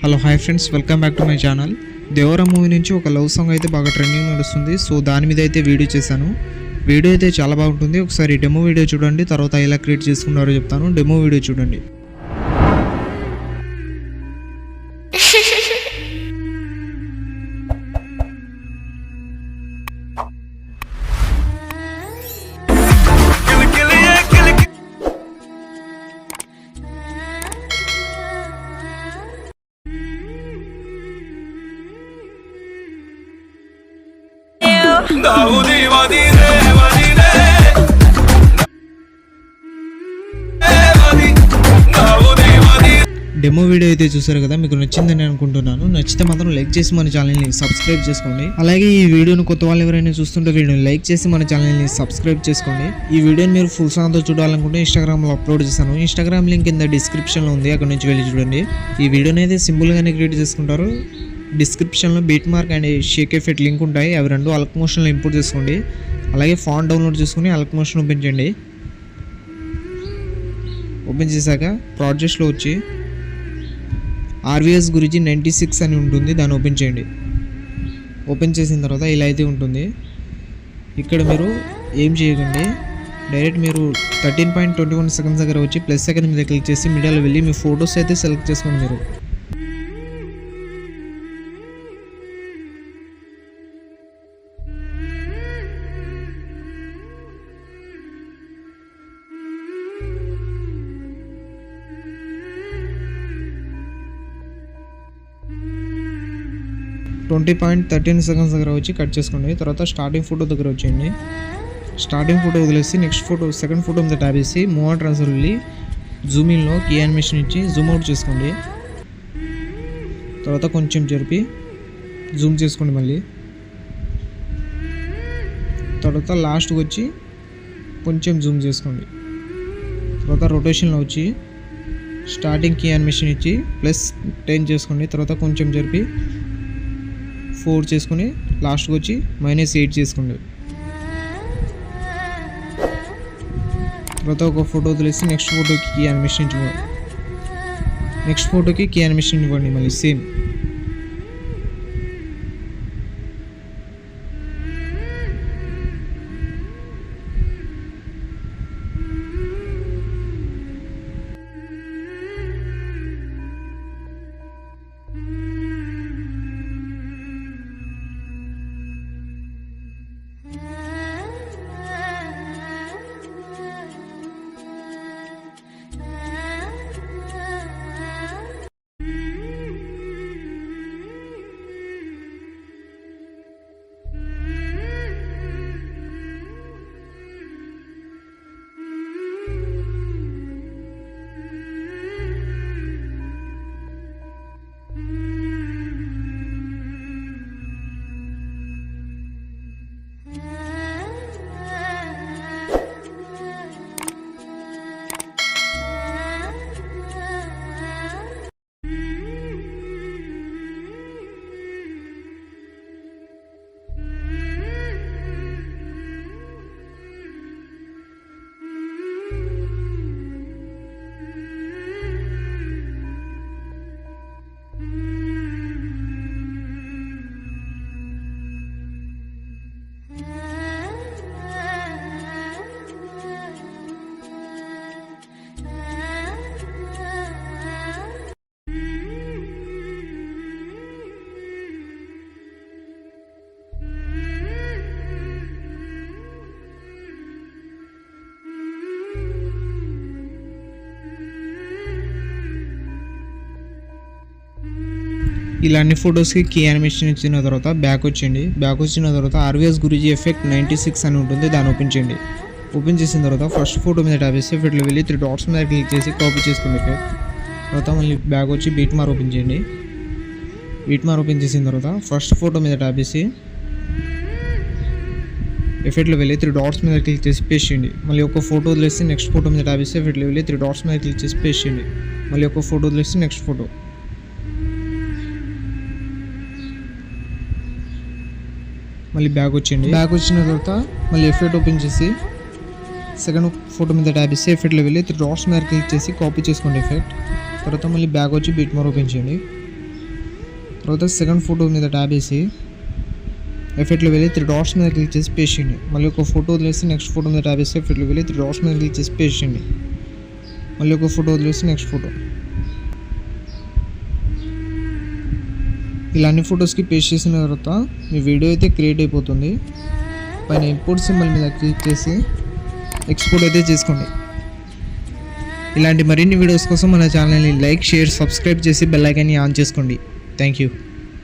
Hello hi friends, welcome back to my channel. Devara movie నుంచి ఒక love song అయితే బాగా ట్రెండింగ్ నడుస్తుంది. సో దాని మీద అయితే వీడియో చేశాను. వీడియో అయితే చాలా బాగుంటుంది. ఒకసారి డెమో వీడియో చూడండి, తర్వాత ఎలా క్రియేట్ చేసుకున్నారో చెప్తాను. డెమో వీడియో చూడండి. డెమో వీడియో అయితే చూసారు కదా, మీకు నచ్చిందని అనుకుంటున్నాను. నచ్చితే మాత్రం లైక్ చేసి మన ఛానల్ని సబ్స్క్రైబ్ చేసుకోండి. అలాగే ఈ వీడియోను కొత్త వాళ్ళు ఎవరైనా చూస్తుంటే వీడియోని లైక్ చేసి మన ఛానల్ని సబ్స్క్రైబ్ చేసుకోండి. ఈ వీడియోని మీరు ఫుల్ సాంగ్తో చూడాలనుకుంటే ఇన్స్టాగ్రామ్లో అప్లోడ్ చేశాను. ఇన్స్టాగ్రామ్ లింక్ కింద డిస్క్రిప్షన్లో ఉంది, అక్కడ నుంచి వెళ్ళి చూడండి. ఈ వీడియోని అయితే సింపుల్గానే క్రియేట్ చేసుకుంటారు. డిస్క్రిప్షన్లో beat mark and Sheikh effect link ఉంటాయి, అవి రెండు అల్క్ మోషన్లో ఇంపోర్ట్ చేసుకోండి. అలాగే ఫాంట్ డౌన్లోడ్ చేసుకుని అల్క్ మోషన్ ఓపెన్ చేయండి. ఓపెన్ చేశాక ప్రాజెక్ట్స్లో వచ్చి RVS గురించి 96 అని ఉంటుంది, దాన్ని ఓపెన్ చేయండి. ఓపెన్ చేసిన తర్వాత ఇలా అయితే ఉంటుంది. ఇక్కడ మీరు ఏం చేయకండి, డైరెక్ట్ మీరు 13.21 సెకండ్స్ దగ్గర వచ్చి ప్లస్ సెకండ్ మీద క్లిక్ చేసి మీడియాలో వెళ్ళి మీ ఫొటోస్ అయితే సెలెక్ట్ చేసుకోండి. మీరు .13 సెకండ్స్ దగ్గర వచ్చి కట్ చేసుకోండి. తర్వాత స్టార్టింగ్ ఫోటో దగ్గర వచ్చేయండి. స్టార్టింగ్ ఫోటో వదిలేసి నెక్స్ట్ ఫోటో సెకండ్ ఫోటో మీద ట్యాప్ చేసి మూవ్ అండ్ ట్రాన్స్ఫర్ వెళ్ళి జూమ్ ఇన్లో కీ యానిమేషన్ ఇచ్చి జూమ్ అవుట్ చేసుకోండి. తర్వాత కొంచెం జరిపి జూమ్ చేసుకోండి. మళ్ళీ తర్వాత లాస్ట్కి వచ్చి కొంచెం జూమ్ చేసుకోండి. తర్వాత రొటేషన్లో వచ్చి స్టార్టింగ్ కీ యానిమేషన్ ఇచ్చి +10 చేసుకోండి. తర్వాత కొంచెం జరిపి 4 చేసుకుని లాస్ట్కి వచ్చి -8 చేసుకోండి. తర్వాత ఒక ఫోటో వదిలేసి నెక్స్ట్ ఫోటోకి కీ యానిమేషన్ ఇవ్వండి. మళ్ళీ సేమ్. ఇలా అన్ని ఫొటోస్కి కీ యానిమేషన్ ఇచ్చిన తర్వాత బ్యాక్ వచ్చింది. బ్యాక్ వచ్చిన తర్వాత RVS గురించి ఎఫెక్ట్ 96 అని ఉంటుంది, దాన్ని ఓపెన్ చేయండి. ఓపెన్ చేసిన తర్వాత ఫస్ట్ ఫోటో మీద ట్యాప్ చేసి ఎఫెక్ట్లో వెళ్ళి 3 డాట్స్ మీద క్లిక్ చేసి కాపీ చేసుకోండి ఎఫెక్ట్. తర్వాత మళ్ళీ బ్యాక్ వచ్చి బీట్ మార్క్ ఓపెన్ చేయండి. బీట్ మార్క్ ఓపెన్ చేసిన తర్వాత ఫస్ట్ ఫోటో మీద ట్యాప్ చేసి ఎఫెక్ట్లో వెళ్ళి 3 డాట్స్ మీద క్లిక్ చేసి పేస్ట్ చేయండి. మళ్ళీ ఒక ఫోటో వదిలేసి నెక్స్ట్ ఫోటో మీద ట్యాప్ చేసి ఎఫెక్ట్లో వెళ్ళి 3 డాట్స్ మీద క్లిక్ చేసి పేస్ట్ చేయండి. మళ్ళీ ఒక ఫోటో వదిలేసి నెక్స్ట్ ఫోటో. మళ్ళీ బ్యాక్ వచ్చింది. బ్యాక్ వచ్చిన తర్వాత మళ్ళీ ఎఫెక్ట్ ఓపెన్ చేసి సెకండ్ ఫోటో మీద ట్యాప్ చేసి ఎఫెక్ట్లో వెళ్ళి 3 డాట్స్ మీద క్లిక్ చేసి కాపీ చేసుకోండి ఎఫెక్ట్. తర్వాత మళ్ళీ బ్యాక్ వచ్చి బీట్ మార్క్ ఓపెన్ చేయండి. తర్వాత సెకండ్ ఫోటో మీద ట్యాబ్ వేసి ఎఫెక్ట్లో వెళ్ళి 3 డాట్స్ మీద క్లిక్ చేసి పేస్ట్ చేయండి. మళ్ళీ ఒక ఫోటో వదిలేసి నెక్స్ట్ ఫోటో మీద ట్యాబ్ వేసి ఎఫెక్ట్లో వెళ్ళి 3 డాట్స్ మీద క్లిక్ చేసి పేస్ట్ చేయండి. మళ్ళీ ఒక ఫోటో వదిలేసి నెక్స్ట్ ఫోటో. ఇలా అన్ని ఫొటోస్కి పేస్ట్ చేసిన తర్వాత మీ వీడియో అయితే క్రియేట్ అయిపోతుంది. పైన ఇంపోర్ట్ సింబల్ మీద క్లిక్ చేసి ఎక్స్పోర్ట్ అయితే చేసుకోండి. ఇలాంటి మరిన్ని వీడియోస్ కోసం మన ఛానల్ని లైక్, షేర్, సబ్స్క్రైబ్ చేసి బెల్ ఐకాన్ని ఆన్ చేసుకోండి. Thank you.